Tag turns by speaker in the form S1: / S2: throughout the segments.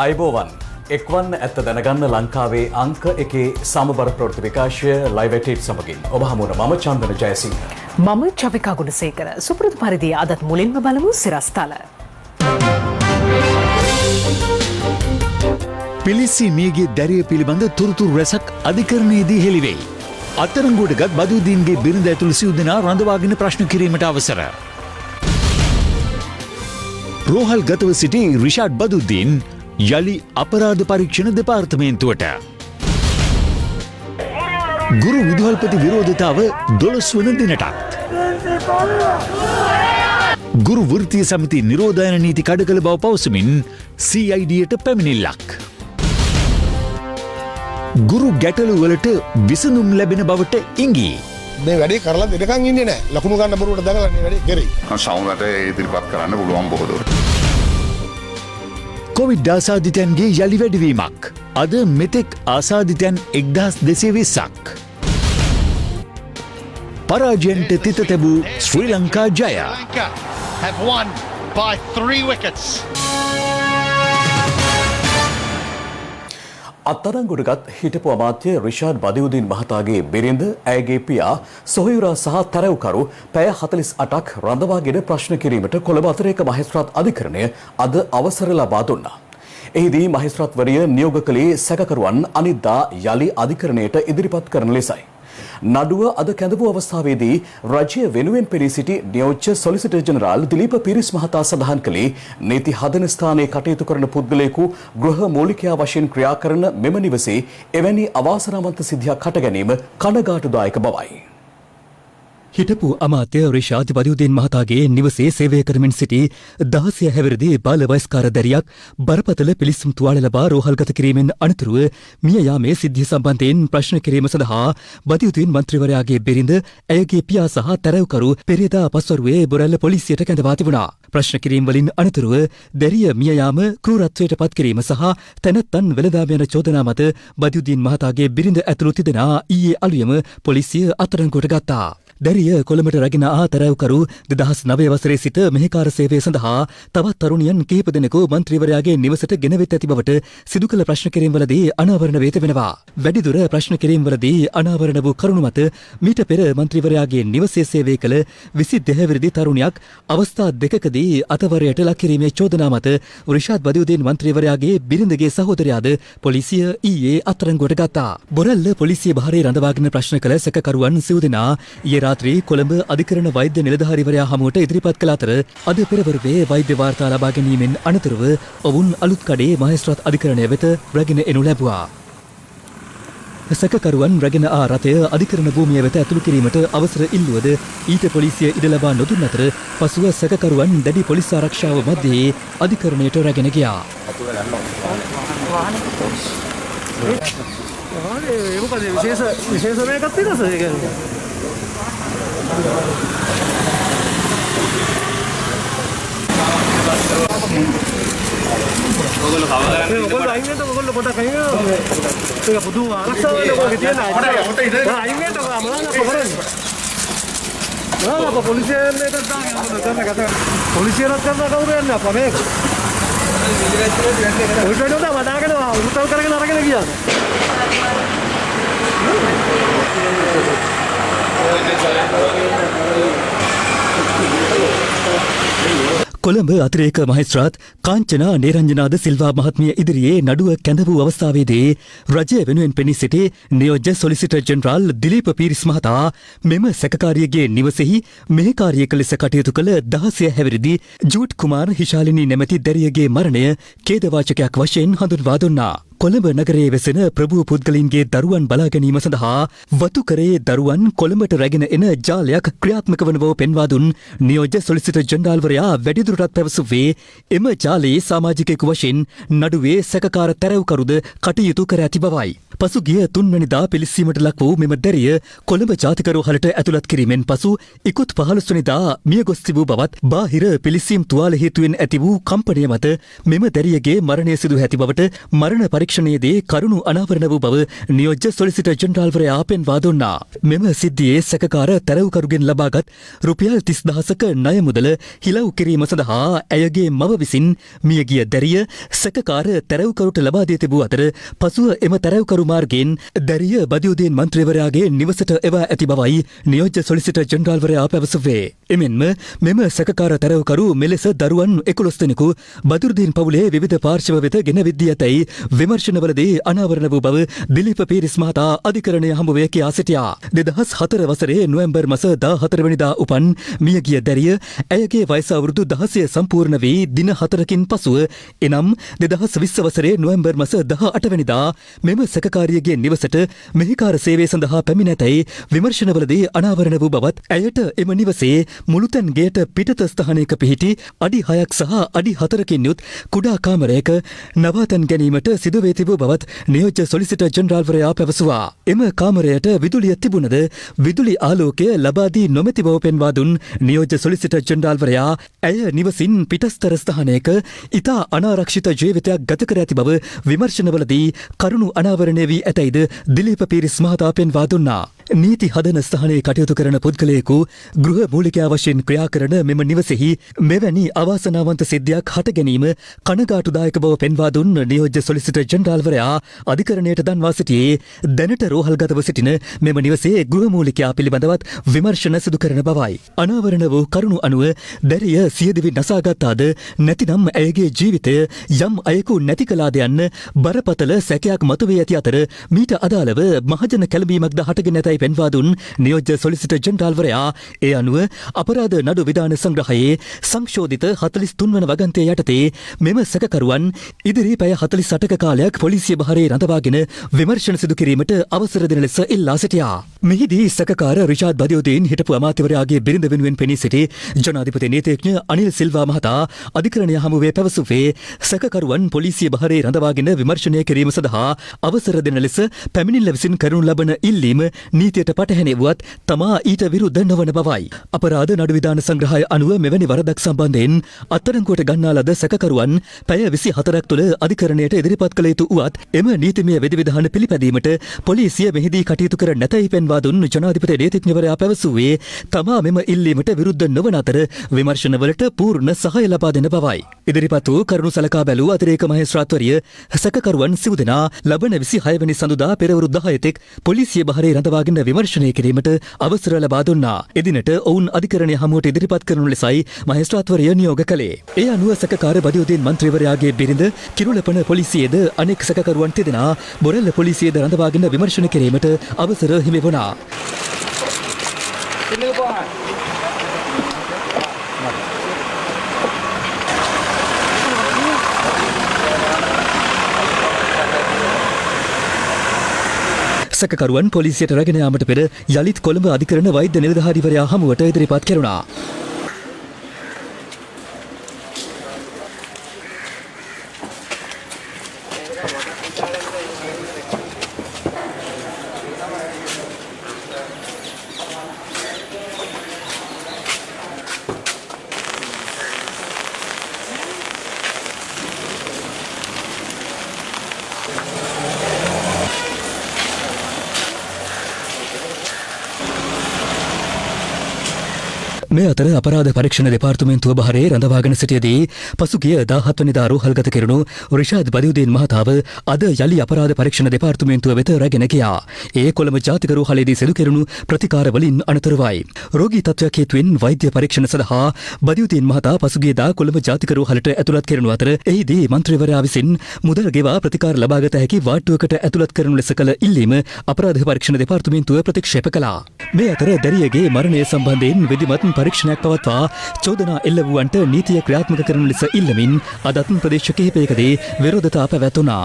S1: අයිබෝවන් එක්වන්න ඇත්ත දැනගන්න ලංකාවේ අංක එකේ සමබර ප්‍රවෘත්ති විකාශය ලයිව් එටේට් සමගින් ඔබ හමුවන මම චන්දන ජයසිංහ.
S2: මම චවිකා ගුණසේකර. සුපුරුදු පරිදි අදත් මුලින්ම බලමු සිරස්තල.
S3: පිලිස්සි මියගේ දැරිය පිළිබඳ තොරතුරු රැසක් අධිකරණයේදී හෙළිවෙයි. අත්අඩංගුවටගත් බදුදීන්ගේ බිරිඳ ඇතුළු සිව් දෙනා රඳවාගෙන ප්‍රශ්න කිරීමට අවසර. රෝහල් ගතව සිටි රිෂාඩ් බදුද්දීන් යළි අපරාධ පරීක්ෂණ දෙපාර්තමේන්තුවට. ගුරු විදුහල්පති විරෝධතාව 12 වන දිනටත්. ගුරු වෘත්තීය සමිති නිරෝධායන නීති කඩ කළ බව පවසමින් CIDට පැමිණිල්ලක්. ගුරු ගැටලු වලට විසඳුම් ලැබෙන බවට ඉඟී.
S4: මේ වැඩේ කරලා දෙනකන් ඉන්නේ නැහැ. ලකුණු ගන්න බරුවට දාලා මේ වැඩේ කරේ.
S5: සෞන්දර්යයට ඉදිරිපත් කරන්න පුළුවන් බොහෝ දුරට.
S3: කොවිඩ් ආසාදිතයන්ගේ යළි වැඩිවීමක්. අද මෙතෙක් ආසාදිතයන් 1220ක්. පරාජයන්ට තිත තැබූ ශ්‍රී ලංකා ජය.
S6: have won by 3 wickets.
S1: අත්අඩංගුවටගත් හිටපු අමාත්‍ය රිෂාඩ් බදියුදීන් මහතාගේ බිරිඳ ඇයගේ පියා සොහයුරා සහ තැරැව්කරු පැය 48ක් රඳවාගෙන ප්‍රශ්න කිරීමට කොළඹ අතිරේක මහේස්ත්‍රාත් අධිකරණය අද අවසර ලබා දුන්නා. එහිදී මහේස්ත්‍රාත්වරිය නියෝග කළේ සැකකරුවන් අනිද්දා යළි අධිකරණයට ඉදිරිපත් කරන ලෙසයි. නඩුව අද කැඳවූ අවස්ථාවේදී රජය වෙනුවෙන් පෙනී සිටි නියෝජ්‍ය සොලිසිටර් ජෙනරාල් දිලීප පීරිස් මහතා සඳහන් කළේ නීති හදන ස්ථානයේ කටයුතු කරන පුද්ගලයෙකු ගෘහ මූලිකයා වශයෙන් ක්‍රියා කරන මෙම නිවසේ එවැනි අවාසනාවන්ත සිද්ධියක් හට ගැනීම කනගාටුදායක බවයි.
S7: හිටපු අමාත්‍ය රිෂාඩ් බදියුදීන් මහතාගේ නිවසේ සේවය කරමින් සිටි 16 හැවිරිදි බාල වයස්කාර දැරියක් බරපතල පිළිස්සුම් තුවාල ලබා රෝහල්ගත කිරීමෙන් අනතුරුව මිය යාමේ සිද්ධිය සම්බන්ධයෙන් ප්‍රශ්න කිරීම සඳහා බදියුදීන් මන්ත්‍රීවරයාගේ බිරිඳ ඇයගේ පියා සහ තැරැව්කරු පෙරේදා පස්වරුවේ බොරැල්ල පොලිසියට කැඳවා තිබුණා. ප්‍රශ්න කිරීම වලින් අනතුරුව දැරිය මිය යාම ක්‍රූරත්වයට පත් කිරීම සහ තැනැත්තන් වෙළඳාම යන චෝදනා මත බදියුදීන් මහතාගේ බිරිඳ ඇතුළු තිදෙනා ඊයේ අලුයම පොලිසිය අත්අඩංගුවට ගත්තා. දැරිය කොළඹට රැගෙන ආ තැරැව්කරු 2009 වසරේ සිට මෙහෙකාර සේවය සඳහා තවත් තරුණියන් කිහිප දෙනෙකු මන්ත්‍රීවරයාගේ නිවසට ගෙනවෙත් ඇති බවට සිදු කළ ප්‍රශ්න කිරීම්වලදී අනාවරණ වේත වෙනවා. වැඩිදුර ප්‍රශ්න කිරීම්වලදී අනාවරණ වූ කරුණු මත මීට පෙර මන්ත්‍රීවරයාගේ නිවසේ සේවය කළ 22 හැවිරිදි තරුණියක් අවස්ථා දෙකකදී අතවරයට ලක් කිරීමේ චෝදනා මත රිෂාඩ් බදියුදීන් මන්ත්‍රීවරයාගේ බිරිඳගේ සහෝදරයාද පොලිසිය ඊයේ අත්අඩංගුවට ගත්තා. බොරැල්ල පොලිසිය භාරයේ රඳවාගෙන ප්‍රශ්න කළ සැකකරුවන් සිව් දෙනා රාත්‍රී කොළඹ අධිකරණ වෛද්‍ය නිලධාරීවරයා හමුවට ඉදිරිපත් කළ අතර අද පෙරවරුවේ වෛද්‍ය වාර්තා ලබා ගැනීමෙන් අනතුරුව ඔවුන් අලුත්කඩේ මහේස්ත්‍රාත් අධිකරණය වෙත රැගෙන එනු ලැබුවා. සැකකරුවන් රැගෙන ආ රථය අධිකරණ භූමිය වෙත ඇතුළු කිරීමට අවසර ඉල්ලුවද ඊට පොලිසිය ඉඩ ලබා නොදුන් අතර පසුව සැකකරුවන් දැඩි පොලිස් ආරක්ෂාව මැද්දේ අධිකරණයට රැගෙන ගියා. කොළඹ අතිරේක මහේස්ත්‍රාත් කාංචනා නේරංජනාද සිල්වා මහත්මිය ඉදිරියේ නඩුව කැඳ වූ අවස්ථාවේදී රජය වෙනුවෙන් පෙනී සිටි නියෝජ්‍ය සොලිසිටර් ජෙනරාල් දිලීප පීරිස් මහතා මෙම සැකකාරියගේ නිවසෙහි මෙහෙකාරියක ලෙස කටයුතු කළ 16 හැවිරිදි ජූට් කුමාර් හිෂාලිනී නැමැති දැරියගේ මරණය ඛේදවාචකයක් වශයෙන් හඳුන්වා දුන්නා. කොළඹ නගරයේ වෙසෙන ප්‍රභූ පුද්ගලයින්ගේ දරුවන් බලා ගැනීම සඳහා වතුකරයේ දරුවන් කොළඹට රැගෙන එන ජාලයක් ක්‍රියාත්මක වන බව පෙන්වා දුන් නියෝජ්‍ය සොලිසිටර් ජෙනරාල්වරයා වැඩිදුරටත් පැවසුවේ එම ජාලයේ සමාජිකයෙකු වශයෙන් නඩුවේ සැකකාර තැරැව්කරුද කටයුතු කර ඇති බවයි. පසුගිය 3 වෙනිදා පිළිස්සීමට ලක් වූ මෙම දැරිය කොළඹ ජාතික රෝහලට ඇතුළත් කිරීමෙන් පසු ඉකුත් 15 වෙනිදා මිය ගොස් තිබූ බවත් බාහිර පිළිස්සීම් තුවාල හේතුවෙන් ඇති වූ කම්පනය මත මෙම දැරියගේ මරණය සිදු ඇති බවට මරණ පරීක්ෂණ පරීක්ෂණයේදී කරුණු අනාවරණ වූ බව නියෝජ්‍ය සොලිසිටර් ජෙනරාල්වරයා පෙන්වා දුන්නා. මෙම සිද්ධියේ සැකකාර තැරවුකරුගෙන් ලබාගත් රුපියල් 30,000ක ණය මුදල හිලව් කිරීම සඳහා ඇයගේ මව විසින් මියගිය දැරිය සැකකාර තැරවුකරුට ලබා දී තිබූ අතර පසුව එම තැරවුකරු මාර්ගයෙන් දැරිය බදියුදීන් මන්ත්‍රීවරයාගේ නිවසට එවා ඇති බවයි නියෝජ්‍ය සොලිසිටර් ජෙනරාල්වරයා පැවසුවේ. එමෙන්ම මෙම සැකකාර තැරවුකරු මෙලෙස දරුවන් 11 දෙනෙකු බදුරුදීන් පවුලේ විවිධ පාර්ශව වෙත ගෙන විද්දී ඇතැයි විමර්ශනවලදී අනාවරණ වූ බව දිලීප පීරිස් මහතා අධිකරණය හමුවේ කියා සිටියා. 2004 වසරේ නොවැම්බර් මාස 14 වෙනිදා උපන් මියගිය දැරිය ඇයගේ වයස අවුරුදු 16 සම්පූර්ණ වී දින 4කින් පසුව එනම් 2020 වසරේ නොවැම්බර් මාස 18 වෙනිදා මෙම සැකකාරියගේ නිවසට මෙහිකාර සේවය සඳහා පැමිණ ඇතැයි විමර්ශනවලදී අනාවරණ වූ බවත් ඇයට එම නිවසේ මුළුතැන් ගෙයට පිටත ස්ථානයක පිහිටි අඩි 6ක් සහ අඩි 4කින් යුත් කුඩා කාමරයක නවාතැන් ගැනීමට සිදුවේ තිබූ බවත් නියෝජ්‍ය සොලිසිටර් ජෙනරාල්වරයා පැවසුවා. එම කාමරයට විදුලිය තිබුණද විදුලි ආලෝකය ලබා දී නොමැති බව පෙන්වා දුන් නියෝජ්‍ය සොලිසිටර් ජෙනරාල්වරයා ඇය නිවසින් පිටස්තර ස්ථානයක ඉතා අනාරක්ෂිත ජීවිතයක් ගත කර ඇති බව විමර්ශනවලදී කරුණු අනාවරණය වී ඇතැයිද දිලීප පීරිස් මහතා පෙන්වා දුන්නා. නීති හදන ස්ථානයේ කටයුතු කරන පුද්ගලයෙකු ගෘහ මූලිකයා වශයෙන් ක්‍රියා කරන මෙම නිවසෙහි මෙවැනි අවාසනාවන්ත සිද්ධියක් හට ගැනීම කනගාටුදායක බව පෙන්වා දුන් නියෝජ්‍ය සොලිසිටර් ජෙනරාල්වරයා අධිකරණයට දන්වා සිටියේ දැනට රෝහල්ගතව සිටින මෙම නිවසේ ගෘහ මූලිකයා පිළිබඳවත් විමර්ශන සිදු කරන බවයි. අනාවරණ වූ කරුණු අනුව දැරිය සියදිවි නසාගත්තාද නැතිනම් ඇයගේ ජීවිතය යම් අයෙකු නැති කළාද යන්න බරපතල සැකයක් මතුවී ඇති අතර මීට අදාළව මහජන කැළඹීමක්ද හටගෙන ඇතැයි පෙන්වා දුන් නියෝජ්‍ය සොලිසිටර් ජෙනරාල්වරයා ඒ අනුව අපරාධ නඩු විධාන සංග්‍රහයේ සංශෝධිත 43 වන වගන්තය යටතේ මෙම සැකකරුවන් ඉදිරි පැය 48ක කාලයක් පොලිසිය බහරේ රඳවාගෙන විමර්ශන සිදු කිරීමට අවසර දෙන ලෙස ඉල්ලා සිටියා. මෙහිදී සැකකාර රිෂාඩ් බදියුදීන් හිටපු අමාත්‍යවරයාගේ බිරිඳ වෙනුවෙන් පෙනී සිටි ජනාධිපති නීතිඥ අනිල් සිල්වා මහතා අධිකරණය හමුවේ පැවසුවේ සැකකරුවන් පොලිසිය බහරේ රඳවාගෙන විමර්ශනය කිරීම සඳහා අවසර දෙන ලෙස පැමිණිල්ල විසින් කරනු ලබන ඉල්ලීම නීතියට පටහැනි වුවත් තමා ඊට විරුද්ධ නොවන බවයි. අපරාධ නඩු විධාන සංග්‍රහය අනුව මෙවැනි වරදක් සම්බන්ධයෙන් අත්අඩංගුවට ගන්නා ලද සැකකරුවන් පැය 24ක් තුළ අධිකරණයට ඉදිරිපත් කළ යුතු වුවත් එම නීතිමය විධිවිධාන පිළිපැදීමට පොලිසිය මෙහිදී කටයුතු කර නැතැයි පෙන්වා දුන් ජනාධිපති නීතිඥවරයා පැවසුවේ තමා මෙම ඉල්ලීමට විරුද්ධ නොවන අතර විමර්ශනවලට පූර්ණ සහාය ලබා දෙන බවයි. ඉදිරිපත් වූ කරුණු සලකා බැලූ අතිරේක මහේස්ත්‍රාත්වරිය සැකකරුවන් සිව් දෙනා ලබන 26 වෙනි සඳුදා පෙරවරු 10 තෙක් පොලිසිය බහරේ රඳවාගෙන විමර්ශනය කිරීමට අවසර ලබා දුන්නා. එදිනට ඔවුන් අධිකරණය හමුවට ඉදිරිපත් කරනු ලෙසයි මහේස්ත්‍රාත්වරිය නියෝග කළේ. ඒ අනුව සැකකාර බදියුදීන් මන්ත්‍රීවරයාගේ බිරිඳ කිරුළපන පොලිසියේද අනෙක් සැකකරුවන් තිදෙනා බොරැල්ල පොලිසියේද රඳවාගෙන විමර්ශන කිරීමට අවසර හිමි වුණා. සැකකරුවන් පොලිසියට රැගෙන යාමට පෙර යලිත් කොළඹ අධිකරණ වෛද්‍ය නිලධාරීවරයා හමුවට ඉදිරිපත් කෙරුණා. මේ අතර අපරාධ පරීක්ෂණ දෙපාර්තමේන්තුව බහරේ රඳවාගෙන සිටියදී පසුගිය 17 වෙනිදා රෝහල්ගත කෙරුණු රිෂාඩ් බදියුදීන් මහතාව අද යලි අපරාධ පරීක්ෂණ දෙපාර්තමේන්තුව වෙත රැගෙන ගියා. ඒ කොළඹ ජාතික රෝහලේදී සිදු කෙරුණු ප්‍රතිකාර වලින් අනතුරුවයි. රෝගී තත්ත්වයක් හේතුවෙන් වෛද්‍ය පරීක්ෂණ සඳහා බදියුදීන් මහතා පසුගියදා කොළඹ ජාතික රෝහලට ඇතුළත් කරනු අතර එහිදී මන්ත්‍රීවරයා විසින් මුදල් ගෙවා ප්‍රතිකාර ලබාගත හැකි වාට්ටුවකට ඇතුළත් කරනු ලෙස කළ ඉල්ලීම අපරාධ පරීක්ෂණ දෙපාර්තමේන්තුව ප්‍රතික්ෂේප කළා. මේ අතර දැරියගේ මරණය සම්බන්ධයෙන් විධිමත් පරීක්ෂණයක් පවත්වා චෝදනා එල්ල වූවන්ට නීතිය ක්‍රියාත්මක කරන ලෙස ඉල්ලමින් අදත් ප්‍රදේශ කිහිපයකදී විරෝධතා පැවැතුණා.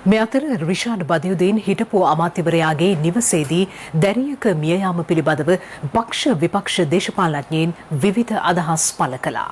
S2: මේ අතර රිෂාඩ් බදියුදීන් හිටපු අමාත්‍යවරයාගේ නිවසේදී දැරියක මිය යාම පිළිබඳව පක්ෂ විපක්ෂ දේශපාලනඥයින් විවිධ අදහස් පළ කළා.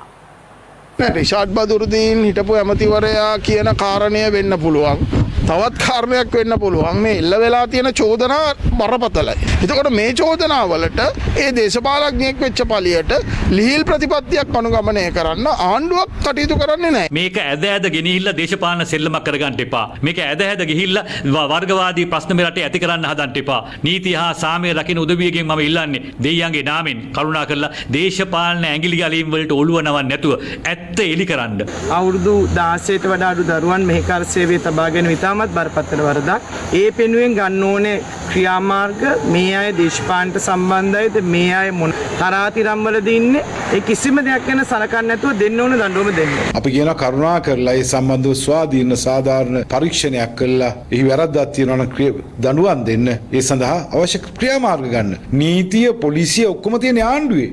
S4: රිෂාඩ් බදුරුදීන් හිටපු ඇමතිවරයා කියන කාරණය වෙන්න පුළුවන්.
S8: තවත් කාරණයක් වෙන්න පුළුවන් මේ එල්ල වෙලා තියෙන චෝදනා බරපතලයි. එතකොට මේ චෝදනාවලට ඒ දේශපාලඥයෙක් වෙච්ච පළියට ලිහිල් ප්‍රතිපත්තියක් අනුගමනය කරන්න ආණ්ඩුවක් කටයුතු කරන්නේ නැහැ.
S9: මේක ඇද ඇද ගෙනහිල්ලා දේශපාලන සෙල්ලමක් කරගන්න එපා. මේක ඇද ඇද ගිහිල්ලා වර්ගවාදී ප්‍රශ්න මේ රටේ ඇති කරන්න හදන්න එපා. නීතිය හා සාමය රකින්න උදවියගෙන් මම ඉල්ලන්නේ දෙයියන්ගේ නාමෙන් කරුණා කරලා දේශපාලන ඇඟිලි ගලීම් වලට ඔළුව නවන්න නැතුව ඇත්ත එලි කරන්න.
S10: අවුරුදු 16ට වඩා අඩු දරුවන් මෙහෙකාර සේවයේ තබා ගැනීම ඉතාමත් බරපතල වරදක්. ඒ පෙනුවෙන් ගන්න ඕනේ ක්‍රියාමාර්ග මේ අය දේශපාලනට සම්බන්ධයිද මේ අය මොන තරාතිරම් වලද ඉන්නේ ඒ කිසිම දෙයක් ගැන සලකන්නේ නැතුව දෙන්න ඕන දඬුවම දෙන්න.
S11: අපි කියන කරුණා කරලා ඒ සම්බන්ධව ස්වාධීන සාධාරණ පරීක්ෂණයක් කළා එහි වැරද්දක් තියෙනවා නම් දඬුවම් දෙන්න ඒ සඳහා අවශ්‍ය ක්‍රියාමාර්ග ගන්න. නීතිය පොලිසිය ඔක්කොම තියෙන ආණ්ඩුවේ.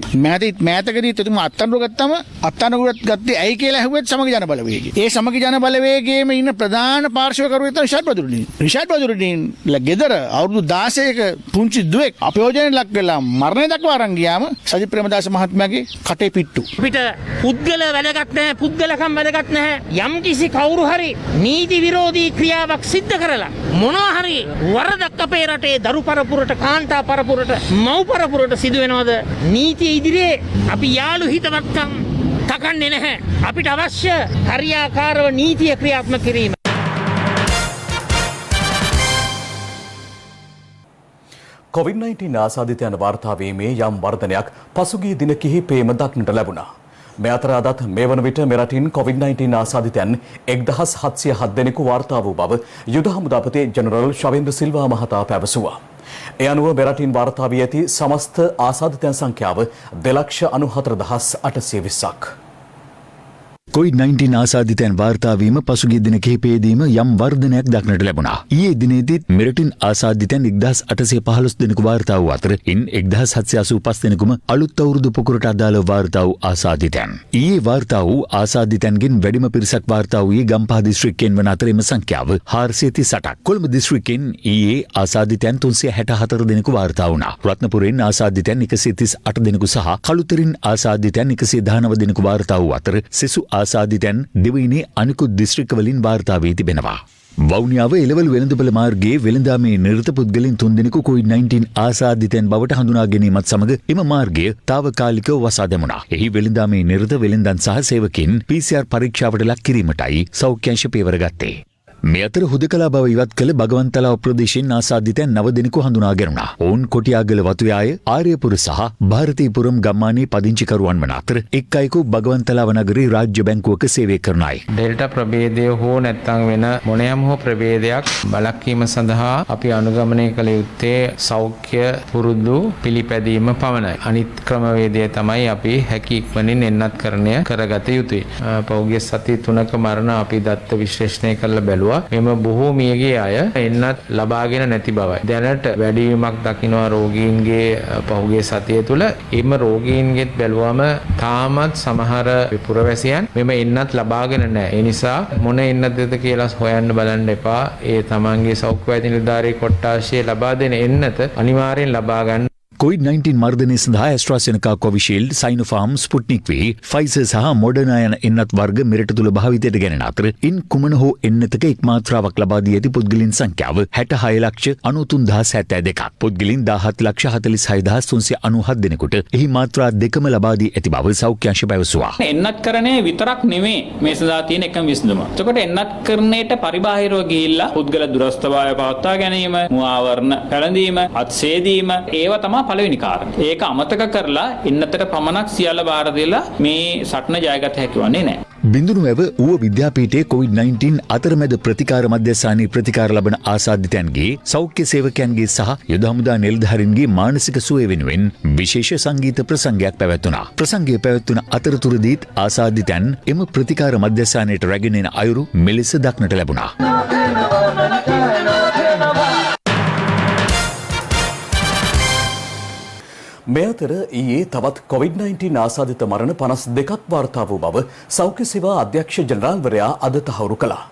S8: මෑතකදී තුතුම අත්අඩංගුව ගත්තම අත්අඩංගුවත් ගත්තේ ඇයි කියලා ඇහුවෙත් සමගි ජන බලවේගය. ඒ සමගි ජන බලවේගයේම ඉන්න ප්‍රධාන පාර්ශවකරුවෙක් තමයි රිෂාඩ් බදුරුදීන්. රිෂාඩ් බදුරුදීන්ලා ගෙදර අවුරුදු 16ක පුංචි දුවෙක් අපයෝජනයට ලක් වෙලා මරණය දක්වා අරන් ගියාම සජිත් ප්‍රේමදාස මහත්මයාගේ කටේ පිට්ටු.
S12: අපිට පුද්ගල වැදගත් නැහැ, පුද්ගලකම් වැදගත් නැහැ. යම්කිසි කවුරු හරි නීති විරෝධී ක්‍රියාවක් සිද්ධ කරලා මොනවා හරි වරදක් අපේ රටේ දරු පරපුරට, කාන්තා පරපුරට, මව් පරපුරට සිදු වෙනවද? නීතිය ඉදිරියේ අපි යාළු හිතවත්කම් තකන්නේ නැහැ. අපිට අවශ්‍ය හරියාකාරව නීතිය ක්‍රියාත්මක කිරීම.
S1: COVID-19 ආසාදිතයන් වාර්තා වීමේ යම් වර්ධනයක් පසුගිය දින කිහිපෙම දක්නට ලැබුණා. මේ අතර අදත් මේ වන විට මෙරටින් COVID-19 ආසාදිතයන් 1707 දෙනෙකු වාර්තා වූ බව යුද හමුදාපති ජෙනරල් ශවේන්ද්‍ර සිල්වා මහතා පැවසුවා. ඒ අනුව මෙරටින් වාර්තා වී ඇති සමස්ත ආසාදිතයන් සංඛ්‍යාව 2,94,820ක්.
S3: COVID-19 ආසාදිතයන් වාර්තාවීම පසුගිය දින කිහිපයේදීම යම් වර්ධනයක් දක්නට ලැබුණා. ඊයේ දිනේදීත් මෙරටින් ආසාදිතයන් 1815 දෙනෙකු වාර්තා වූ අතර ඉන් 1785 දෙනෙකුම අලුත් අවුරුදු පොකුරට අදාළ වාර්තා වූ ආසාදිතයන්. ඊයේ වාර්තා වූ ආසාදිතයන්ගෙන් වැඩිම පිරිසක් වාර්තා වූයේ ගම්පහ දිස්ත්‍රික්කයෙන් වන අතර එම සංඛ්‍යාව 438ක්. කොළඹ දිස්ත්‍රික්කයෙන් ඊයේ ආසාදිතයන් 364 දෙනෙකු වාර්තා වුණා. රත්නපුරෙන් ආසාදිතයන් 138 දෙනෙකු සහ කළුතරින් ආසාදිතයන් 119 දෙනෙකු වාර්තා වූ අතර සෙසු ආසාදිතයන් දෙවයිනේ අනිකුත් දිස්ත්‍රික්කවලින් වාර්තා වී තිබෙනවා. වවුනියාව එළවලු වෙළඳපොළ මාර්ගයේ වෙළඳාමේ නිරත පුද්ගලයන් 3 දෙනෙකු COVID-19 ආසාදිතයන් බවට හඳුනා ගැනීමත් සමග එම මාර්ගය తాවකාලිකව වසා දැමුණා. එහි වෙළඳාමේ නිරත වෙළඳන් සහ සේවකින් PCR පරීක්ෂාවට ලක් කිරීමටයි සෞඛ්‍ය අංශ පියවර ගත්තේ. මේ අතර හුදකලා බව ඉවත් කළ භගවන්තලාව ප්‍රදේශයෙන් ආසාදිතයන් 9 දෙනෙකු හඳුනා ගැනුණා. ඔවුන් කොටියාගල වතුයාය, ආර්යපුර සහ ಭಾರತೀපුරම් ගම්මානයේ පදිංචිකරුවන් වන අතර එක් අයෙකු භගවන්තලාව නගරේ රාජ්‍ය බැංකුවක සේවය කරන අය.
S13: ඩෙල්ටා ප්‍රභේදය හෝ නැත්නම් වෙන මොනෑම හෝ ප්‍රභේදයක් බලක්වීම සඳහා අපි අනුගමනය කළ යුත්තේ සෞඛ්‍ය පුරුදු පිළිපැදීම පමණයි. අනිත් ක්‍රමවේදය තමයි අපි හැකි ඉක්මනින් එන්නත්කරණය කරගත යුතුයි. පෞද්ගලික සති 3ක මරණ අපි දත්ත විශ්ලේෂණය කරලා බැලුවා. මෙම බොහෝ මියගේ අය එන්නත් ලබාගෙන නැති බවයි. දැනට වැඩිවීමක් දකිනවා රෝගීන්ගේ පහුගිය සතිය තුළ. එම රෝගීන්ගෙත් බැලුවම තාමත් සමහර පුරවැසියන් මෙම එන්නත් ලබාගෙන නැහැ. ඒ නිසා මොන එන්නත්ද කියලා හොයන්න බලන්න එපා. ඒ තමන්ගේ සෞඛ්‍ය වෛද්‍ය නිලධාරී කොට්ටාශයේ ලබා දෙන එන්නත අනිවාර්යෙන් ලබා ගන්න.
S3: COVID-19 මර්ධනය සඳහා ඇස්ට්‍රාසෙනකා කොවිෂීල්ඩ්, සයිනෝෆාර්ම්, ස්පුට්නික් වී, ෆයිසර් සහ මොඩර්නා යන එන්නත් වර්ග මෙරට තුළ භාවිතයට ගැනෙන අතර ඉන් කුමන හෝ එන්නතක එක් මාත්‍රාවක් ලබා දී ඇති පුද්ගලයන් සංඛ්‍යාව 66,93,072ක්. පුද්ගලයන් 17,46,397 දෙනෙකුට එහි මාත්‍රා දෙකම ලබා දී ඇති බව සෞඛ්‍ය අංශ පැවසුවා.
S14: එන්නත්කරණය විතරක් නෙමෙයි මේ සඳහා තියෙන එකම විසඳුම. එතකොට එන්නත්කරණයට පරිබාහිරව ගිහිල්ලා පුද්ගල දුරස්ථභාවය පවත්වා ගැනීම, මුවාවරණ පැළඳීම, අත්සේදීම ඒවා තමයි පළවෙනි කාරණේ. ඒක අමතක කරලා එන්නතට පමණක් සියල්ල බාර දීලා මේ සටන ජයගත හැකි වන්නේ නැහැ.
S3: බිඳුනුවැව ඌව විද්‍යාපීඨයේ COVID-19 අතරමැද ප්‍රතිකාර මධ්‍යස්ථානයේ ප්‍රතිකාර ලබන ආසාදිතයන්ගේ, සෞඛ්‍ය සේවකයන්ගේ සහ යුද හමුදා නිලධාරීන්ගේ මානසික සුවය වෙනුවෙන් විශේෂ සංගීත ප්‍රසංගයක් පැවැත්වුණා. ප්‍රසංගය පැවැත්වුණ අතරතුරදීත් ආසාදිතයන් එම ප්‍රතිකාර මධ්‍යස්ථානයට රැගෙන එන අයුරු මෙලෙස දක්නට ලැබුණා.
S1: මේ අතර ඊයේ තවත් COVID-19 ආසාදිත මරණ 52ක් වාර්තා වූ බව සෞඛ්‍ය සේවා අධ්‍යක්ෂ ජනරාල්වරයා අද තහවුරු කළා.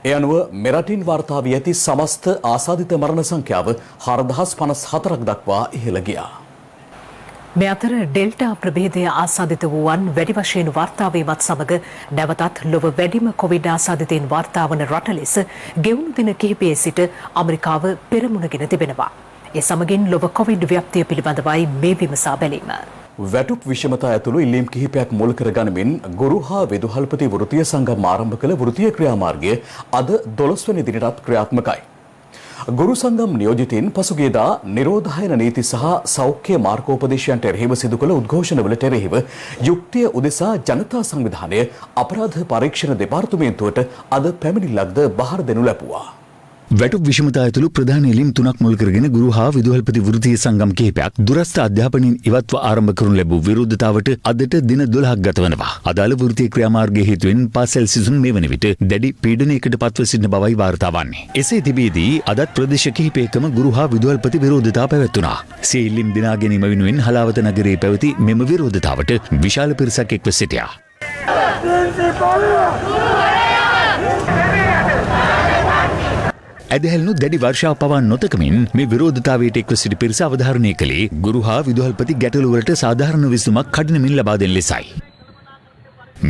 S1: ඒ අනුව මෙරටින් වාර්තා වී ඇති සමස්ත ආසාදිත මරණ සංඛ්‍යාව 4,054ක් දක්වා ඉහළ ගියා.
S2: මේ අතර ඩෙල්ටා ප්‍රභේදය ආසාදිත වූවන් වැඩි වශයෙන් වාර්තා වීමත් සමග නැවතත් ලොව වැඩිම කොවිඩ් ආසාදිතයින් වාර්තා වන රට ලෙස ගෙවුණු දින කිහිපයේ සිට ඇමරිකාව පෙරමුණගෙන තිබෙනවා. ඒ සමගින් ලොව කොවිඩ් ව්‍යාප්තිය පිළිබඳවයි මේ විමසා බැලීම.
S1: වැටුප් විෂමතා ඇතුළු ඉල්ලීම් කිහිපයක් මුල් කරගනිමින් ගුරු හා විදුහල්පති වෘත්තීය සංගම් ආරම්භ කළ වෘත්තීය ක්‍රියාමාර්ගය අද 12 වෙනි දිනටත් ක්‍රියාත්මකයි. ගුරු සංගම් නියෝජිතයින් පසුගියදා නිරෝධායන නීති සහ සෞඛ්‍ය මාර්ගෝපදේශයන්ට එරෙහිව සිදු කළ උද්ඝෝෂණවලට එරෙහිව යුක්තිය උදෙසා ජනතා සංවිධානය අපරාධ පරීක්ෂණ දෙපාර්තමේන්තුවට අද පැමිණිල්ලක්ද බහර දෙනු ලැබුවා.
S3: වැටුප් විෂමතා ඇතුළු ප්‍රධාන ඉල්ලීම් තුනක් මුල් කරගෙන ගුරු හා විදුහල්පති වෘත්තීය සංගම් කිහිපයක් දුරස්ථ අධ්‍යාපනයෙන් ඉවත්ව ආරම්භ කරනු ලැබූ විරෝධතාවට අදට දින 12ක් ගත වනවා. අදාළ වෘත්තීය ක්‍රියාමාර්ගයේ හේතුවෙන් පාසල් සිසුන් මේ වන විට දැඩි පීඩනයකට පත්ව සිටින බවයි වාර්තා වන්නේ. එසේ තිබීදී අදත් ප්‍රදේශ කිහිපයකම ගුරු හා විදුහල්පති විරෝධතා පැවැත්වුණා. සිය ඉල්ලීම් දිනා ගැනීම වෙනුවෙන් හලාවත නගරයේ පැවති මෙම විරෝධතාවට විශාල පිරිසක් එක්ව සිටියා. ඇදහැල්නු දැඩි වර්ෂාව පවා නොතකමින් මේ විරෝධතාවයට එක්ව සිටි පිරිස අවධාරණය කළේ ගුරු හා විදුහල්පති ගැටලුවලට සාධාරණ විසඳුමක් කඩිනමින් ලබා දෙන ලෙසයි.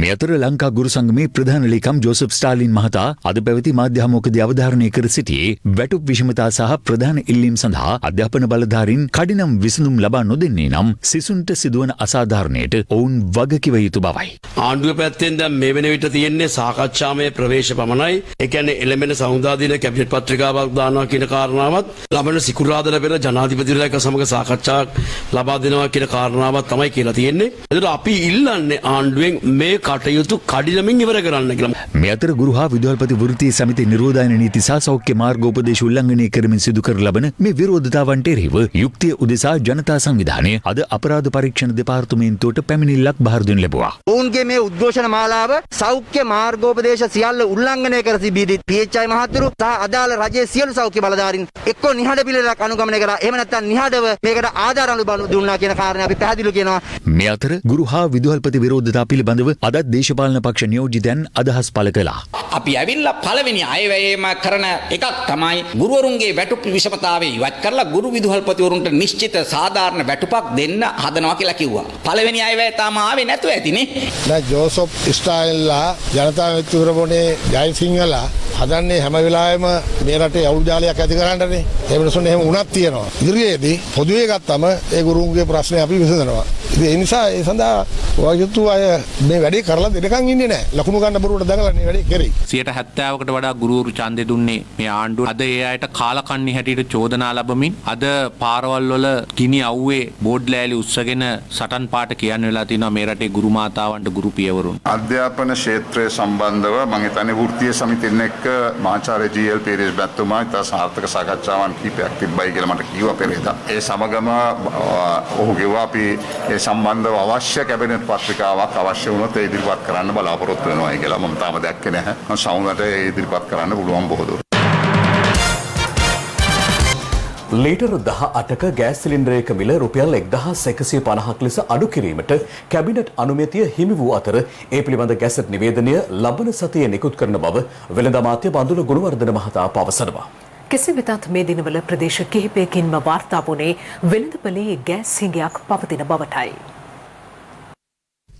S3: මේ අතර ලංකා ගුරු සංගමේ ප්‍රධාන ලේකම් ජෝසප් ස්ටාලින් මහතා අද පැවති මාධ්‍ය හමුවකදී අවධාරණය කර සිටියේ වැටුප් විෂමතා සහ ප්‍රධාන ඉල්ලීම් සඳහා අධ්‍යාපන බලධාරීන් කඩිනම් විසඳුම් ලබා නොදෙන්නේ නම් සිසුන්ට සිදුවන අසාධාරණයට ඔවුන් වගකිව යුතු බවයි.
S15: ආණ්ඩුව පැත්තෙන් දැන් මේ වෙන විට තියෙන්නේ සාකච්ඡාමය ප්‍රවේශ පමණයි. ඒ කියන්නේ එළඹෙන සමුදා දින කැබිනට් පත්‍රිකාවක් දානවා කියන කාරණාවත් ලබන සිකුරාදා ලැබෙන ජනාධිපතිවරයා එක්ක සමග සාකච්ඡාවක් ලබා දෙනවා කියන කාරණාවක් තමයි කියලා තියෙන්නේ. ඒකට අපි ඉල්ලන්නේ ආණ්ඩුවෙන් මේ කටයුතු කඩිනමින් ඉවර කරන්න කියලා.
S3: මේ අතර ගුරු හා විදුහල්පති වෘත්තීය සමිති නිරෝධායන නීති සහ සෞඛ්‍ය මාර්ගෝපදේශ උල්ලංඝනය කරමින් සිදු කර ලබන මේ විරෝධතාවන්ට එරෙහිව යුක්තිය උදෙසා ජනතා සංවිධානය අද අපරාධ පරීක්ෂණ දෙපාර්තමේන්තුවට පැමිණිල්ලක් බහර දෙනු ලැබුවා.
S16: ඔවුන්ගේ මේ උද්ඝෝෂණ මාලාව සෞඛ්‍ය මාර්ගෝපදේශ සියල්ල උල්ලංඝනය කර තිබී PHI මහතුරු සහ අදාළ රජයේ සියලු සෞඛ්‍ය බලධාරීන් එක්කෝ නිහඬ පිළිවෙලක් අනුගමනය කරා. එහෙම නැත්නම් නිහඬව මේකට ආධාර අනුබල දුන්නා කියන කාරණේ අපි පැහැදිලිව කියනවා.
S3: මේ අතර ගුරු හා විදුහල්පති විරෝධතා පිළිබඳව අද දේශපාලන පක්ෂ නියෝජිතයන් අදහස් පළ කළා.
S17: අපි ඇවිල්ලා පළවෙනි අයවැයේම කරන එකක් තමයි ගුරුවරුන්ගේ වැටුප් විෂමතාවය ඉවත් කරලා ගුරු විදුහල්පතිවරුන්ට නිශ්චිත සාධාරණ වැටුපක් දෙන්න හදනවා කියලා කිව්වා. පළවෙනි අයවැය තාම ආවේ නැතුව ඇතිනේ.
S4: දැන් ජෝසප් ස්ටයිල්ලා ජනතා විමුක්තිපුරමුණේ ජයසිංහලා හදන්නේ හැම වෙලාවෙම මේ රටේ අවුල් ජාලයක් ඇති කරන්නනේ. ඒ වෙනසොන් එහෙම වුණත් තියෙනවා. ඉදිරියේදී පොදුවේ ගත්තම ඒ ගුරුන්ගේ ප්‍රශ්නේ අපි විසඳනවා. ඉතින් ඒ නිසා ඒ සඳහා වායුතු අය මේ වැඩේ කරලා දෙනකන් ඉන්නේ නැහැ. ලකුණු ගන්න බරුවට දඟලලා මේ වැඩේ කරේ.
S13: 70%කට වඩා ගුරුවරු ඡන්දෙ දුන්නේ මේ ආණ්ඩුව. අද ඒ අයට කාලකන්ණි හැටියට චෝදනා ලැබමින් අද පාරවල් වල ගිනි අවුවේ බෝඩ් ලෑලි උස්සගෙන සටන් පාට කියන්න වෙලා තිනවා මේ රටේ ගුරු මාතාවන්ට ගුරු පියවරුන්.
S5: අධ්‍යාපන ක්ෂේත්‍රය සම්බන්ධව මම හිතන්නේ වෘත්තීය සමිතියෙන් එක්ක මහාචාර්ය ජී.එල්. පීරිස් බැත්තුමා ඉතා සාර්ථක සාකච්ඡාවන් කිහිපයක් තිබ්බයි කියලා මට කිව්වා පෙරේදා. ඒ සමගම ඔහු කිව්වා අපි ඒ සම්බන්ධව අවශ්‍ය කැබිනට් පත්‍රිකාවක් අවශ්‍ය වුණොත් ඒ ඉදිරිපත් කරන්න බලාපොරොත්තු වෙනවා කියලා මම තාම දැක්කේ නැහැ. මම සමුදට ඒ ඉදිරිපත් කරන්න පුළුවන් බොහෝ දුරට.
S1: ලීටර් 18ක ගෑස් සිලින්ඩරයක මිල රුපියල් 1150ක් ලෙස අඩු කිරීමට කැබිනට් අනුමැතිය හිමි වූ අතර ඒ පිළිබඳ ගැසට් නිවේදනය ලබන සතියේ නිකුත් කරන බව වෙළඳ අමාත්‍ය බඳුල ගුණවර්ධන මහතා පවසනවා.
S2: කෙසේ වෙතත් මේ දිනවල ප්‍රදේශ කිහිපයකින්ම වාර්තා වුණේ වෙළඳපොලේ ගෑස් හිඟයක් පවතින බවටයි.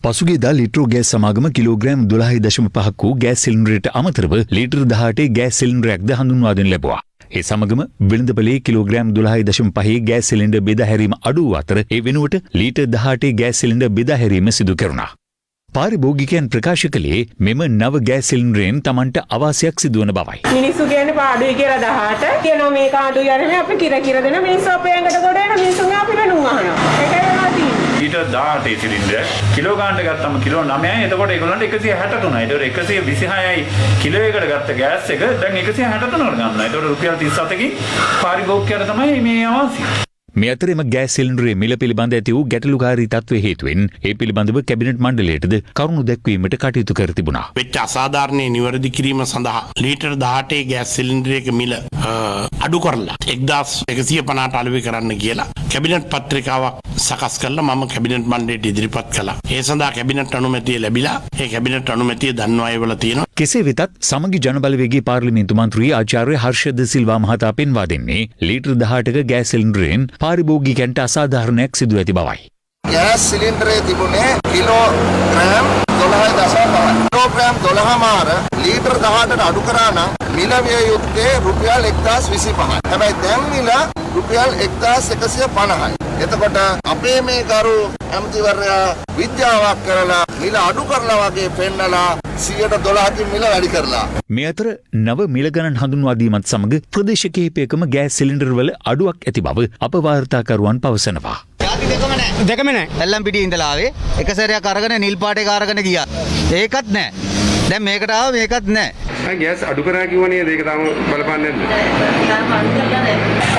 S3: පසුගියදා ලිට්‍රෝ ගෑස් සමාගම කිලෝග්‍රෑම් 12.5ක් වූ ගෑස් සිලින්ඩරයට අමතරව ලීටර් 18 ගෑස් සිලින්ඩරයක්ද හඳුන්වා දෙනු ලැබුවා. ඒ සමගම වෙළඳපොලේ කිලෝග්‍රෑම් 12.5 ගෑස් සිලින්ඩර් බෙදා හැරීම අඩු වූ අතර ඒ වෙනුවට ලීටර් 18 ගෑස් සිලින්ඩර් බෙදා හැරීම සිදු කෙරුණා. පාරිභෝගිකයන් ප්‍රකාශ කළේ මෙම නව ගෑස් සිලින්ඩරයෙන් Tamanට අවාසියක් සිදුවන බවයි.
S10: මිනිස්සු කියන්නේ පාඩුයි කියලා 18 කියනවා මේක අඩුයි අරගෙන අපි කිර දෙන මිනිස්සු අපේ ඇඟට ගොඩ එන මිනිස්සුන්ගේ අපි වෙනුම් අහනවා. ඒකයි වෙනවා තියෙන්නේ.
S9: ලීටර් 18 සිලින්ඩර් කිලෝ ගානට ගත්තම කිලෝ 9යි. එතකොට ඒගොල්ලන්ට 163යි. ඒතකොට 126යි කිලෝ එකකට ගත්ත ගෑස් එක දැන් 163කට ගන්නවා. ඒතකොට රුපියල් 37කින් පාරිභෝගිකයට තමයි මේ අවාසිය.
S3: මේ අතරෙම ගෑස් සිලින්ඩරයේ මිල පිළිබඳ ඇති වූ ගැටලුකාරී තත්ත්වය හේතුවෙන් ඒ පිළිබඳව කැබිනට් මණ්ඩලයටද කරුණු දැක්වීමට කටයුතු කර තිබුණා.
S15: වෙච්ච අසාධාරණේ නිවැරදි කිරීම සඳහා ලීටර් 18 ගෑස් සිලින්ඩරයක මිල අඩු කරලා 1150ට අලෙවි කරන්න කියලා කැබිනට් පත්‍රිකාවක් සකස් කරලා මම කැබිනට් මණ්ඩලයට ඉදිරිපත් කළා. ඒ සඳහා කැබිනට් අනුමැතිය ලැබිලා ඒ කැබිනට් අනුමැතිය දන්වා ඒවල තියෙනවා.
S3: කෙසේ වෙතත් සමගි ජනබලවේගී පාර්ලිමේන්තු මන්ත්‍රී ආචාර්ය හර්ෂද සිල්වා මහතා පෙන්වා දෙන්නේ ලීටර් 18ක ගෑස් සිලින්ඩරයෙන් පාරිභෝගිකයන්ට අසාධාරණයක් සිදු ඇති බවයි.
S4: ගෑස් සිලින්ඩරේ තිබුණේ කිලෝග්‍රෑම් 12.5. කිලෝග්‍රෑම් 12 මාර ලීටර් 18ට අඩු කරා නම් මිල විය යුත්තේ රුපියල් 1025යි. හැබැයි දැන් මිල රුපියල් 1150යි. එතකොට අපේ මේ ගරු ඇමතිවරයා විද්‍යාවක් කරලා මිල අඩු කරලා වගේ පෙන්නලා 112කින් මිල වැඩි කරලා.
S3: මේ අතර නව මිල ගණන් හඳුන්වා දීමත් සමග ප්‍රදේශ කිහිපයකම ගෑස් සිලින්ඩර් වල අඩුවක් ඇති බව අප වාර්තාකරුවන් පවසනවා.
S16: දෙකම නෑ. ඇල්ලම් පිටියේ ඉඳලා ආවේ එක සැරයක් අරගෙන නිල් පාට එක අරගෙන ගියා. ඒකත් නෑ. දැන් මේකට ආව මේකත් නෑ.
S18: ගෑස් අඩු කරා කිව්වනේ ඒක තාම බලපන්නේ නැද්ද?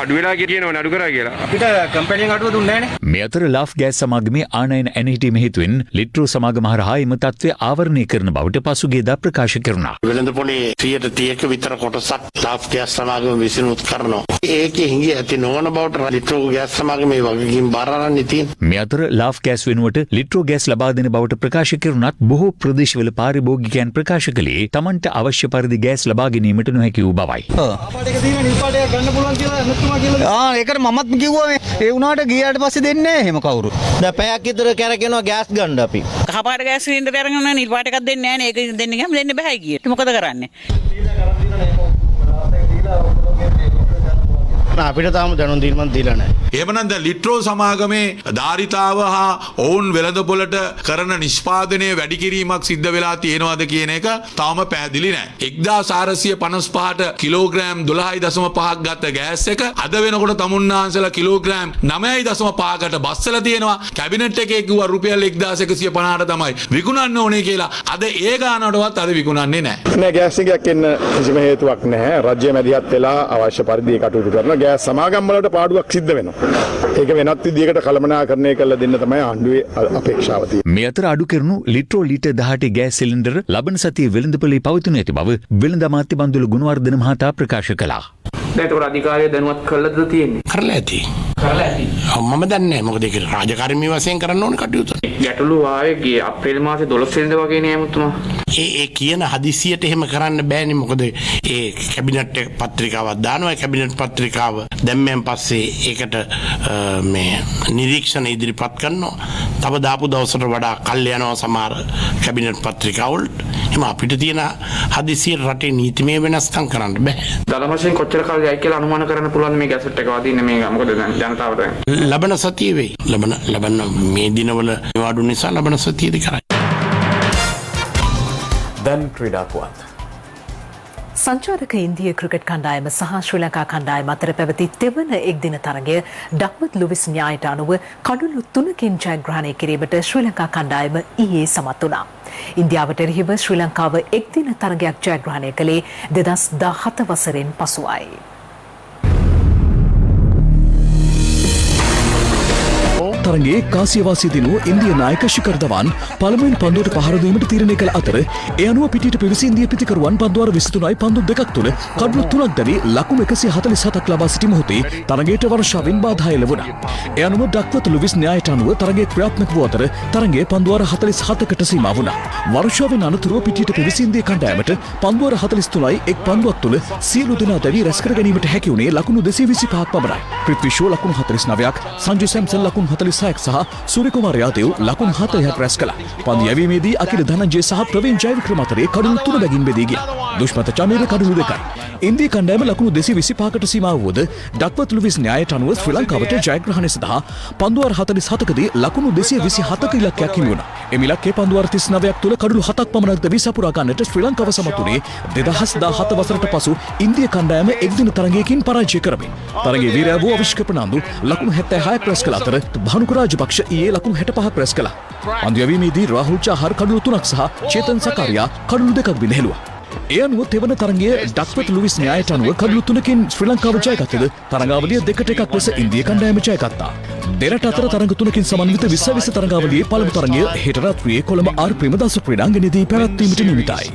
S18: අඩු වෙලා කියනවනේ අඩු කරා කියලා.
S16: අපිට කම්පැනිෙන් අඩුව දුන්නේ නෑනේ.
S3: මේ අතර ලාෆ් ගෑස් සමාගමේ ආනයන ඇනහිටීම හේතුවෙන් ලිට්‍රෝ සමාගම හරහා එම තත්ත්වය ආවරණය කරන බවට පසුගියදා ප්‍රකාශ කෙරුණා.
S19: වෙළඳ පොලේ 30% විතර කොටසක් ලාෆ් ගෑස් සමාගම විසිනුත් කරනවා. ඒකේ හිඟි ඇති නොවන බවට ලිට්‍රෝ ගෑස් සමාගමේ වගකීම් බාර අරන් ඉතින්.
S3: මේ අතර ලාෆ් ගෑස් වෙනුවට ලිට්‍රෝ ගෑස් ලබා දෙන බවට ප්‍රකාශ කෙරුණත් බොහෝ ප්‍රදේශවල පාරිභෝගිකයන් ප්‍රකාශ කළේ තමන්ට අවශ්‍ය පරිදි ගෑස් ලබා ගැනීමට නොහැකි වූ බවයි.
S16: ඒකට මමත් කිව්වා මේ ඒ වුණාට ගියාට පස්සේ දෙන්නේ නැහැ එහෙම කවුරු. දැන් පැයක් විතර කැරකෙනවා ගෑස් ගන්න අපි.
S12: කහපාට ගෑස් සිලින්ඩර් අරගෙන නිල් පාට එකක් දෙන්නේ නැහැ නේ. ඒක දෙන්න ගියාම දෙන්න බෑ කියේ. මොකද කරන්නේ?
S8: අපිට තාම දැනුම් දීමක් දීලා නැහැ.
S20: එහෙමනම් දැන් ලිට්‍රෝ සමාගමේ ධාරිතාව හා ඔවුන් වෙළඳපොළට කරන නිෂ්පාදනය වැඩි කිරීමක් සිද්ධ වෙලා තියෙනවද කියන එක තාම පැහැදිලි නැහැ. 1455ට කිලෝග්‍රෑම් 12.5ක් ගත්ත ගෑස් එක අද වෙනකොට තමුන්නාන්සලා කිලෝග්‍රෑම් 9.5කට බස්සලා තියෙනවා. කැබිනට් එකේ කිව්වා රුපියල් 1150ට තමයි විකුණන්න ඕනේ කියලා. අද ඒ ගානටවත් අද විකුණන්නේ නැහැ.
S11: නෑ ගෑස් එකක් එන්න කිසිම හේතුවක් නැහැ. රජ්‍ය මැදිහත් වෙලා අවශ්‍ය පරිදි කටයුතු කරනවා. ගෑස් සමාගම් වලට පාඩුවක් සිද්ධ වෙනවා. ඒක වෙනත් විදිහකට කළමනාකරණය කරලා දෙන්න තමයි ආණ්ඩුවේ අපේක්ෂාව තියෙන්නේ.
S3: මේ අතර අඩු කරනු ලිට්‍රෝ ලීටර් 18 ගෑස් සිලින්ඩර ලබන සතියේ වෙළඳපොලේ පවතින ඇති බව වෙළඳ අමාත්‍ය බන්දුල ගුණවර්ධන මහතා ප්‍රකාශ කළා.
S10: දැන් ඒක අධිකාරිය දැනුවත් කළාද තියෙන්නේ?
S19: කරලා ඇති. කරලා ඇති. මම දන්නේ නැහැ. මොකද ඒක රාජකාරී වශයෙන් කරන්න ඕන කටයුතු.
S10: ගැටලු ආවේ ගියේ අප්‍රේල් මාසේ 12 වෙනිදා වගේ නේ ඇමතුමා.
S19: ඒ කියන හදිසියට එහෙම කරන්න බෑනේ. මොකද ඒ කැබිනට් පත්‍රිකාවක් දානවා. කැබිනට් පත්‍රිකාව දැම්මෙන් පස්සේ ඒකට මේ නිරීක්ෂණ ඉදිරිපත් කරනවා. තව දාපු දවසට වඩා කල් යනවා සමහර කැබිනට් පත්‍රිකාවලට. එහෙනම් අපිට තියෙන හදිසිය රටේ නීතිමය වෙනස්කම් කරන්න බෑ.
S10: දල වශයෙන් කොච්චර කාලෙයි කියලා අනුමාන කරන්න පුළුවන් මේ ගැසට් එක වදින්නේ මේ මොකද දැන් ජනතාවට
S19: ලබන සතියේ වෙයි. ලබන මේ දිනවල නිවාඩු නිසා ලබන සතියේදී කරයි.
S1: දැන් ක්‍රීඩා පුවත්.
S2: සංචාරක ඉන්දිය ක්‍රිකට් කණ්ඩායම සහ ශ්‍රී ලංකා කණ්ඩායම අතර පැවති තෙවන එක්දින තරගය ඩක්වර්ත් ලුවිස් න්‍යායට අනුව කඩුළු 3කින් ජයග්‍රහණය කිරීමට ශ්‍රී ලංකා කණ්ඩායම ඊයේ සමත් වුණා. ඉන්දියාවට එරෙහිව ශ්‍රී ලංකාව එක්දින තරගයක් ජයග්‍රහණය කළේ 2017 වසරෙන් පසුවයි.
S1: තරගේ කාසියවාසී දිනු ඉන්දිය නායක ශිඛර් ධවන් පළමුවෙන් පන්දුවට පහර දීමට තීරණය කළ අතර ඒ අනුව පිටියට පිවිසි ඉන්දිය පිතිකරුවන් පන්දුවර 23යි පන්දු දෙකක් තුළ කඩලු 3ක් දැවි ලකුණු 147ක් ලබා සිටි මොහොතේ තරගයට වර්ෂාවෙන් බාධා එළවුණා. ඒ අනුව ඩක්වර්ත් ලුවිස් න්‍යායට අනුව තරගයේ ක්‍රියාත්මක වූ අතර තරගයේ පන්දුවර 47කට සීමා වුණා. වර්ෂාවෙන් අනතුරුව පිටියට පිවිසි ඉන්දිය කණ්ඩායමට පන්දුවර 43යි එක් පන්දුවක් තුළ සියලු දෙනා දැවි රැස් කර ගැනීමට හැකි වුණේ ලකුණු 225ක් පමණයි. පෘථ්වි ෂෝ ලකුණු 49ක්, සංජු සැම්සන් ලකුණු 46ක් සහ සූර්ය කුමාර යාදව් ලකුණු 40ක් රැස් කළා. පන්දු යැවීමේදී අකිල ධනංජය සහ ප්‍රවීන් ජයවික්‍රම අතරේ කඩුළු 3 බැගින් බෙදී ගියා. දුෂ්මත චමීර කඩුළු 2යි. ඉන්දිය කණ්ඩායම ලකුණු 225කට සීමා වුවද ඩක්වර්ත් ලුවිස් න්‍යායට අනුව ශ්‍රී ලංකාවට ජයග්‍රහණය සඳහා පන්දුවර 47කදී ලකුණු 227ක ඉලක්කයක් හිමි වුණා. එම ඉලක්කය පන්දුවර 39ක් තුළ කඩුළු 7ක් පමණක් දැවි සපුරා ගන්නට ශ්‍රී ලංකාව සමත් වුණේ 2017 වසරට පසු ඉන්දිය කණ්ඩායම එක්දින තරගයකින් පරාජය කරමින්. තරගයේ වීරයා වූ අවිෂ්ක ප්‍රනාන්දු ලකුණු 76ක් රැස් කළ අතර භානුක රාජපක්ෂ ඊයේ ලකුණු 65ක් රැස් කළා. පන්දු යැවීමේදී රාහුල් චාහර් කඩුළු 3ක් සහ චේතන් සකාරියා කඩුළු 2ක් බිඳ ඒ අනුව තෙවන තරගයේ ඩක්වර්ත් ලුවිස් න්‍යායට අනුව කඩුළු 3කින් ශ්‍රී ලංකාව ජයගත්තද තරගාවලිය 2-1ක් ලෙස ඉන්දිය කණ්ඩායම ජයගත්තා. දෙරට අතර තරග 3කින් සමන්විත 20 තරගාවලියේ පළමු තරගය හෙට රාත්‍රියේ කොළඹ ආර් ප්‍රේමදාස ක්‍රීඩාංගණයේදී පැවැත්වීමට නියමිතයි.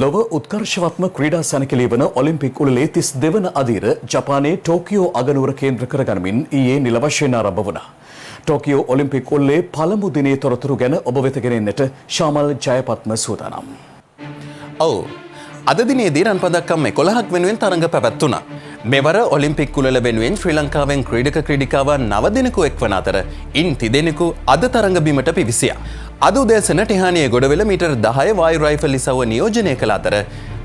S1: ලොව උත්කර්ෂවත්ම ක්‍රීඩා සැනකෙළි වන ඔලිම්පික් උළෙලේ 32 වන අදියර ජපානයේ ටෝකියෝ අගනුවර කේන්ද්‍ර කරගනිමින් ඊයේ නිල වශයෙන් ආරම්භ වුණා. ටෝකියෝ ඔලිම්පික් උළෙලේ පළමු දිනේ තොරතුරු ගැන ඔබ වෙත ගෙනෙන්නට ශාමල් ජයපත්ම සූදානම්.
S21: ඔව්. අද දිනේදී රන් පදක්කම් 11ක් වෙනුවෙන් තරඟ පැවැත්වුණා. මෙවර ඔලිම්පික් කුලල වෙනුවෙන් ශ්‍රී ලංකාවෙන් ක්‍රීඩක ක්‍රීඩිකාවන් 9 දෙනෙකු එක්වන අතර ඉන් 30 දෙනෙකු අද තරඟ බිමට පිවිසියා. අද උදෑසන ටිහානියේ ගොඩවෙල මීටර් 10 වායු රයිෆල් ඉසව්ව නියෝජනය කළ අතර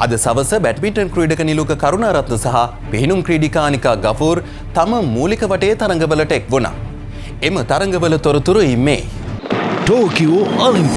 S21: අද සවස බැඩ්මින්ටන් ක්‍රීඩක නිලුක කරුණාරත්න සහ පිහිනුම් ක්‍රීඩිකා අනිකා ගෆූර් තම මූලික වටේ තරඟවලට එක් වුණා. එම තරඟවල තොරතුරු මේ
S3: ටෝකියෝ ඔලිම්පික්